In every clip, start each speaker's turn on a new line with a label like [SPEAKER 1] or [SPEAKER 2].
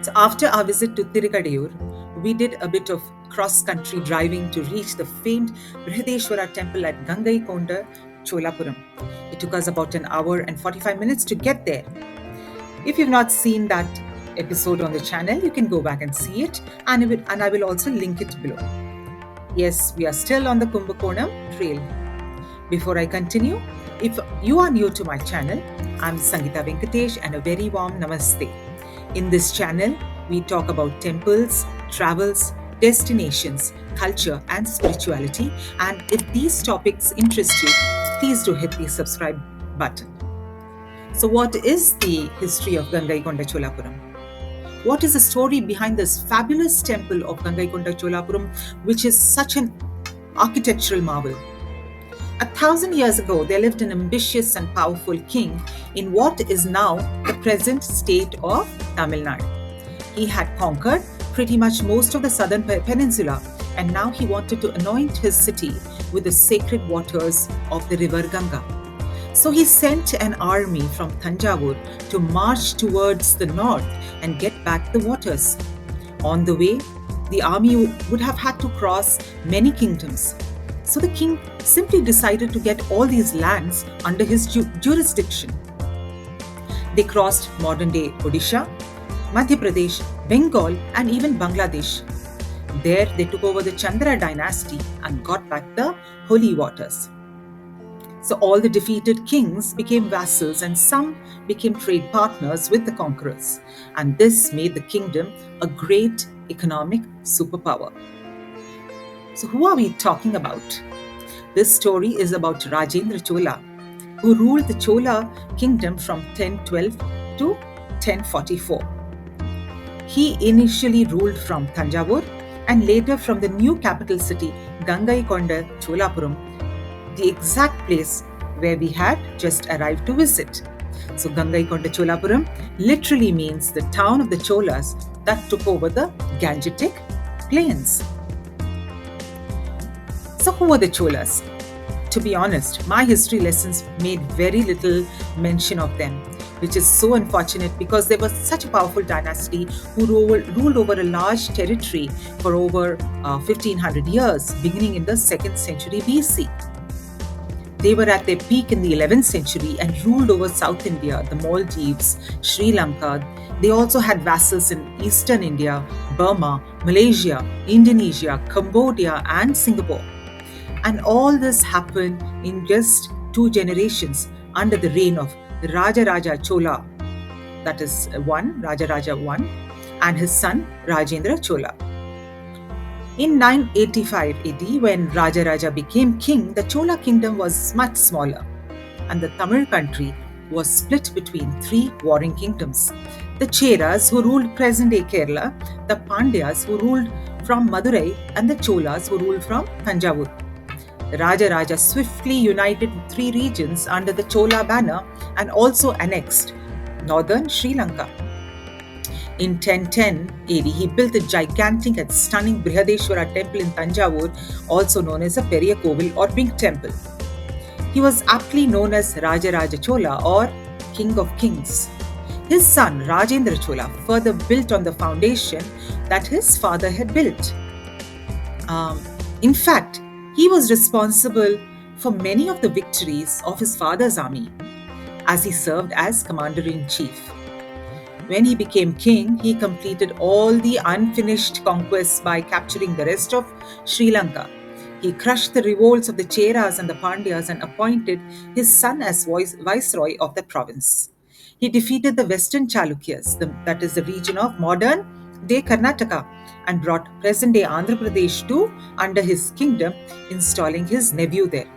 [SPEAKER 1] So after our visit to Thirukadaiyur, we did a bit of cross-country driving to reach the famed Brihadeshwara temple at Gangaikonda Cholapuram. It took us about an hour and 45 minutes to get there. If you've not seen that episode on the channel, you can go back and see it, and I will also link it below. Yes, we are still on the Kumbakonam trail. Before I continue, if you are new to my channel, I'm Sangeeta Venkatesh and a very warm namaste. In this channel, we talk about temples, travels, destinations, culture, and spirituality. And if these topics interest you, please do hit the subscribe button. So, what is the history of Gangaikonda Cholapuram? What is the story behind this fabulous temple of Gangaikonda Cholapuram, which is such an architectural marvel? 1,000 years ago, there lived an ambitious and powerful king in what is now the present state of Tamil Nadu. He had conquered pretty much most of the southern peninsula, and now he wanted to anoint his city with the sacred waters of the river Ganga. So he sent an army from Thanjavur to march towards the north and get back the waters. On the way, the army would have had to cross many kingdoms. So the king simply decided to get all these lands under his jurisdiction. They crossed modern-day Odisha, Madhya Pradesh, Bengal, and even Bangladesh. There they took over the Chandra dynasty and got back the holy waters. So all the defeated kings became vassals and some became trade partners with the conquerors. And this made the kingdom a great economic superpower. So who are we talking about? This story is about Rajendra Chola, who ruled the Chola kingdom from 1012 to 1044. He initially ruled from Thanjavur and later from the new capital city, Gangaikonda Cholapuram, the exact place where we had just arrived to visit. So Gangaikonda Cholapuram literally means the town of the Cholas that took over the Gangetic plains. So who were the Cholas? To be honest, my history lessons made very little mention of them, which is so unfortunate because they were such a powerful dynasty who ruled over a large territory for over 1500 years, beginning in the 2nd century BC. They were at their peak in the 11th century and ruled over South India, the Maldives, Sri Lanka. They also had vassals in Eastern India, Burma, Malaysia, Indonesia, Cambodia, and Singapore. And all this happened in just 2 generations under the reign of Raja Chola, that is Raja I, and his son Rajendra Chola. In 985 AD, when Raja became king, the Chola kingdom was much smaller, and the Tamil country was split between 3 warring kingdoms. The Cheras, who ruled present-day Kerala, the Pandyas, who ruled from Madurai, and the Cholas, who ruled from Thanjavur. Raja swiftly united 3 regions under the Chola banner and also annexed northern Sri Lanka. In 1010 AD, he built a gigantic and stunning Brihadeshwara temple in Thanjavur, also known as a Periya Kovil or Big Temple. He was aptly known as Raja Chola or King of Kings. His son Rajendra Chola further built on the foundation that his father had built. In fact, he was responsible for many of the victories of his father's army, as he served as commander-in-chief. When he became king, he completed all the unfinished conquests by capturing the rest of Sri Lanka. He crushed the revolts of the Cheras and the Pandyas and appointed his son as viceroy of the province. He defeated the Western Chalukyas, that is the region of modern-day Karnataka, and brought present-day Andhra Pradesh too under his kingdom, installing his nephew there.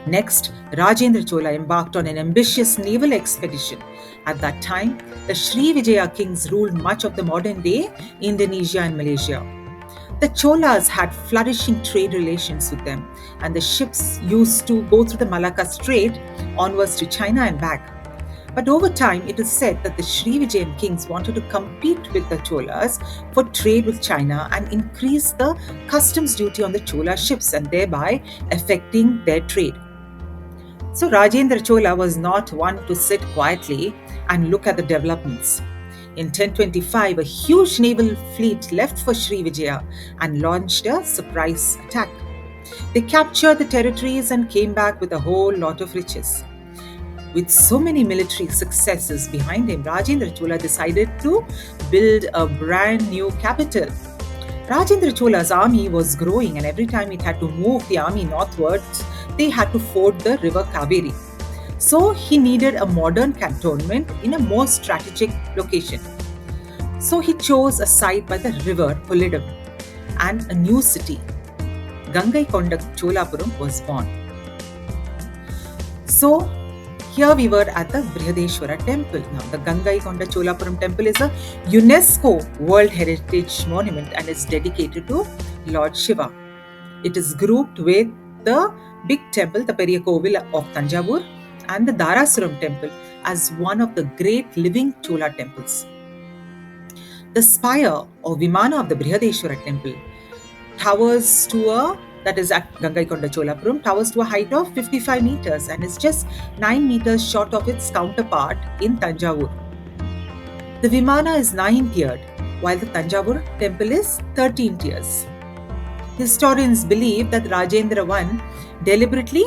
[SPEAKER 1] Next, Rajendra Chola embarked on an ambitious naval expedition. At that time, the Sri Vijaya kings ruled much of the modern-day Indonesia and Malaysia. The Cholas had flourishing trade relations with them, and the ships used to go through the Malacca Strait onwards to China and back. But over time, it is said that the Sri Vijayan kings wanted to compete with the Cholas for trade with China and increase the customs duty on the Chola ships and thereby affecting their trade. So Rajendra Chola was not one to sit quietly and look at the developments. In 1025, a huge naval fleet left for Srivijaya and launched a surprise attack. They captured the territories and came back with a whole lot of riches. With so many military successes behind him, Rajendra Chola decided to build a brand new capital. Rajendra Chola's army was growing, and every time it had to move the army northwards, they had to ford the river Kaveri. So he needed a modern cantonment in a more strategic location. So he chose a site by the river Kollidam, and a new city, Gangaikonda Cholapuram, was born. So here we were at the Brihadeshwara temple. Now, the Gangaikonda Cholapuram temple is a UNESCO World Heritage Monument and is dedicated to Lord Shiva. It is grouped with the big temple, the Periya Kovil of Thanjavur, and the Darasuram temple as one of the great living Chola temples. The spire or Vimana of the Brihadeshwara temple towers to a that is at Gangaikonda Cholapuram, towers to a height of 55 meters and is just 9 meters short of its counterpart in Thanjavur. The Vimana is 9-tiered, while the Thanjavur temple is 13 tiers. Historians believe that Rajendra I deliberately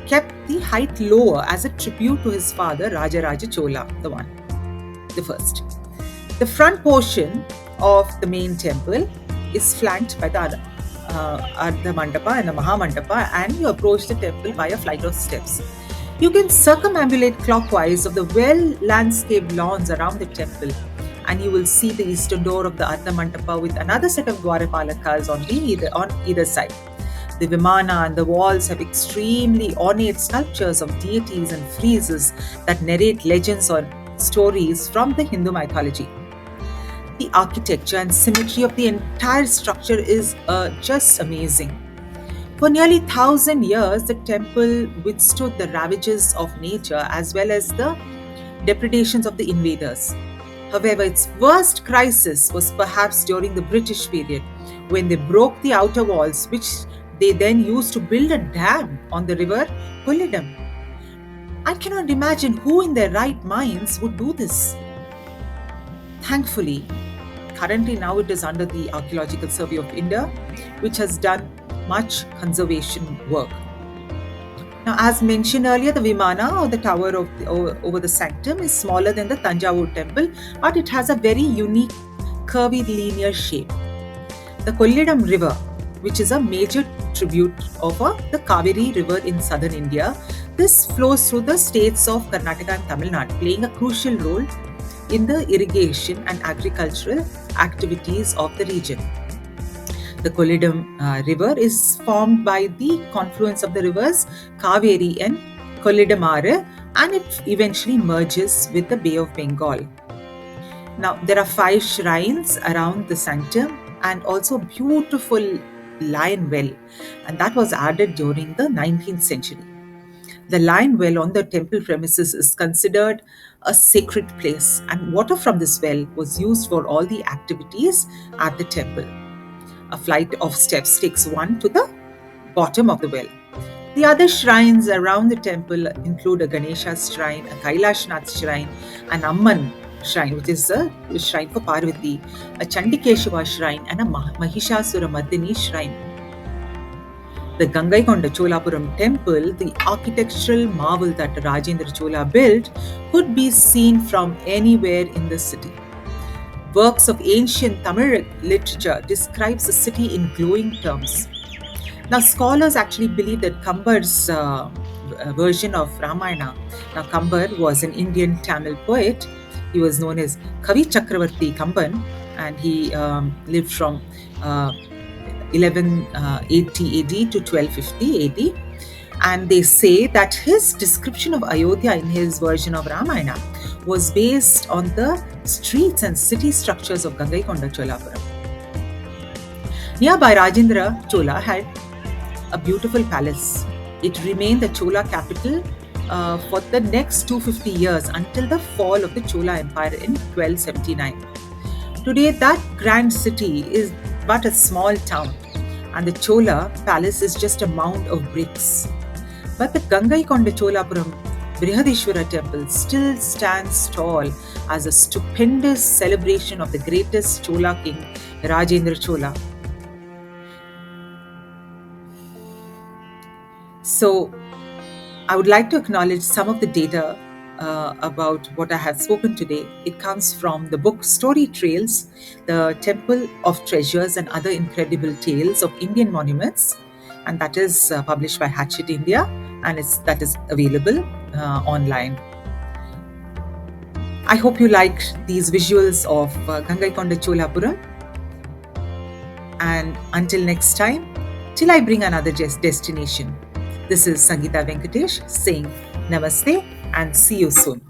[SPEAKER 1] kept the height lower as a tribute to his father Rajaraja Chola, the first. The front portion of the main temple is flanked by the Ardha Mandapa and the Maha Mandapa, and you approach the temple by a flight of steps. You can circumambulate clockwise of the well-landscaped lawns around the temple, and you will see the eastern door of the Ardha Mandapa with another set of Dwarapalakas on either side. The Vimana and the walls have extremely ornate sculptures of deities and friezes that narrate legends or stories from the Hindu mythology. The architecture and symmetry of the entire structure is just amazing. For nearly 1,000 years, the temple withstood the ravages of nature as well as the depredations of the invaders. However, its worst crisis was perhaps during the British period, when they broke the outer walls, which they then used to build a dam on the river Kollidam. I cannot imagine who in their right minds would do this. Thankfully, currently now it is under the Archaeological Survey of India, which has done much conservation work. Now, as mentioned earlier, the Vimana or the tower over the sanctum is smaller than the Thanjavur temple, but it has a very unique curvy linear shape. The Kollidam river, which is a major tribute of the Kaveri river in southern India, this flows through the states of Karnataka and Tamil Nadu, playing a crucial role in the irrigation and agricultural activities of the region. The Kollidam river is formed by the confluence of the rivers Kaveri and Kollidamare, and it eventually merges with the Bay of Bengal. Now, there are 5 shrines around the sanctum and also a beautiful lion well, and that was added during the 19th century. The lion well on the temple premises is considered a sacred place, and water from this well was used for all the activities at the temple. A flight of steps takes one to the bottom of the well. The other shrines around the temple include a Ganesha shrine, a Kailashnath shrine, an Amman shrine, which is a shrine for Parvati, a Chandikeshava shrine, and a Mahishasura Mardini shrine. The Gangaikonda Cholapuram temple, the architectural marvel that Rajendra Chola built, could be seen from anywhere in the city. Works of ancient Tamil literature describes the city in glowing terms. Now, scholars actually believe that Kambar's version of Ramayana. Now, Kambar was an Indian Tamil poet. He was known as Kavi Chakravarti Kamban, and he lived from 1180 AD to 1250 AD. And they say that his description of Ayodhya in his version of Ramayana was based on the streets and city structures of Gangaikonda Cholapuram. Nearby, Rajendra Chola had a beautiful palace. It remained the Chola capital for the next 250 years until the fall of the Chola Empire in 1279. Today, that grand city is but a small town, and the Chola palace is just a mound of bricks. But the Gangaikonda Cholapuram Brihadishwara temple still stands tall as a stupendous celebration of the greatest Chola king, Rajendra Chola. So, I would like to acknowledge some of the data about what I have spoken today. It comes from the book Story Trails, the Temple of Treasures and Other Incredible Tales of Indian Monuments, and that is published by Hatchet India, and that is available online. I hope you like these visuals of Gangaikonda Cholapuram, and until next time, till I bring another destination. This is Sangeeta Venkatesh saying Namaste and see you soon.